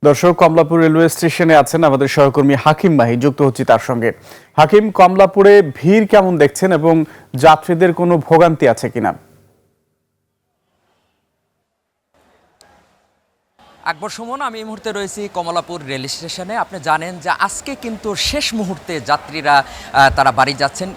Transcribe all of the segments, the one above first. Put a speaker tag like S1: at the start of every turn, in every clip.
S1: দর্শক, কমলাপুর রেলওয়ে স্টেশনে আছেন আমাদের সহকর্মী হাকিম মাহি, যুক্ত হচ্ছি তার সঙ্গে। হাকিম, কমলাপুরে ভিড় কেমন দেখছেন এবং যাত্রীদের কোনো ভোগান্তি আছে কিনা?
S2: আকবর সুমন, আমি এই মুহূর্তে রয়েছি কমলাপুর রেল স্টেশনে। আপনি জানেন যে আজকে কিন্তু শেষ মুহূর্তে যাত্রীরা তারা বাড়ি যাচ্ছেন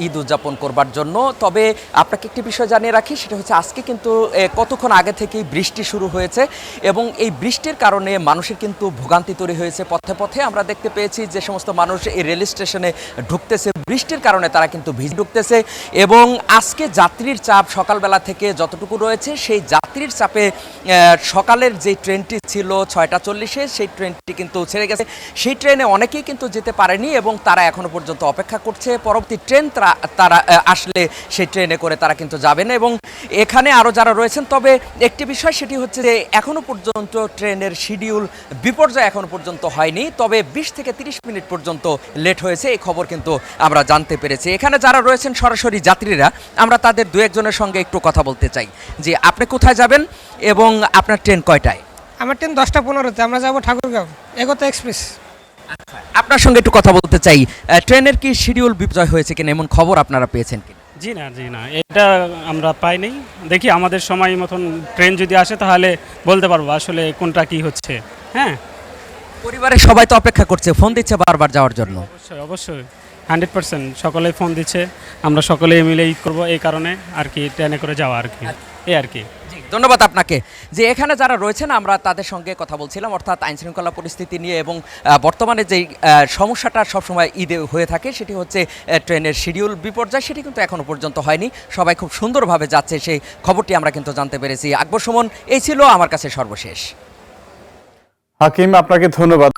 S2: ঈদ উদযাপন করবার জন্য। তবে আপনাকে একটি বিষয় জানিয়ে রাখি, সেটা হচ্ছে আজকে কিন্তু কতক্ষণ আগে থেকেই বৃষ্টি শুরু হয়েছে এবং এই বৃষ্টির কারণে মানুষের কিন্তু ভোগান্তি তৈরি হয়েছে। পথে পথে আমরা দেখতে পেয়েছি যে সমস্ত মানুষ এই রেল স্টেশনে ঢুকতেছে, বৃষ্টির কারণে তারা কিন্তু ভিজে ঢুকতেছে এবং আজকে যাত্রীর চাপ সকালবেলা থেকে যতটুকু রয়েছে, সেই যাত্রীর চাপে সকালের যে ট্রেনটি ছিল 6:40-এ, সেই ট্রেনটি কিন্তু ছেড়ে গেছে। সেই ট্রেনে অনেকেই কিন্তু যেতে পারেনি এবং তারা এখনো পর্যন্ত অপেক্ষা করছে পরবর্তী ট্রেন তারা আসলে সেই ট্রেনে করে তারা কিন্তু যাবেন। এবং এখানে আরও যারা রয়েছেন, তবে একটি বিষয় সেটি হচ্ছে যে এখনো পর্যন্ত ট্রেনের শিডিউল বিপর্যয় এখনো পর্যন্ত হয়নি, তবে 20 থেকে 30 মিনিট পর্যন্ত লেট হয়েছে, এই খবর কিন্তু আমরা জানতে পেরেছি। এখানে যারা রয়েছেন সরাসরি যাত্রীরা, আমরা তাদের দু একজনের সঙ্গে একটু কথা বলতে চাই যে আপনি কোথায় যাবেন এবং আপনার ট্রেন কয়টায়?
S3: আমার ট্রেন 10:15-তে, আমরা যাবো ঠাকুরগাঁও একতা এক্সপ্রেস।
S2: আপনার সঙ্গে একটু কথা বলতে চাই, ট্রেনের কি শিডিউল বিপর্যয় হয়েছে কিনা, এমন খবর আপনারা পেয়েছেন কিনা?
S4: জি না, এটা আমরা পাইনি। দেখি আমাদের সময় মতন ট্রেন যদি আসে তাহলে বলতে পারবো আসলে কোনটা কি হচ্ছে। হ্যাঁ,
S2: পরিবারের সবাই তো অপেক্ষা করছে, ফোন দিচ্ছে বারবার যাওয়ার জন্য।
S4: অবশ্যই 100% সকলেই ফোন দিচ্ছে, আমরা সকলেই মিলে ঈদ করবো, এই কারণে আর কি ট্রেনে করে যাওয়া আর কি, এই আর কি।
S2: ধন্যবাদ আপনাকে। যে এখানে যারা রয়েছেন আমরা তাদের সঙ্গে কথা বলছিলাম, অর্থাৎ আইনশৃঙ্খলা পরিস্থিতি নিয়ে এবং বর্তমানে যেই সমস্যাটা সবসময় ঈদে হয়ে থাকে, সেটি হচ্ছে ট্রেনের শিডিউল বিপর্যয়, সেটি কিন্তু এখনও পর্যন্ত হয়নি। সবাই খুব সুন্দরভাবে যাচ্ছে, সেই খবরটি আমরা কিন্তু জানতে পেরেছি। আকবর সুমন, এই ছিল আমার কাছে সর্বশেষ।
S1: হাকিম, আপনাকে ধন্যবাদ।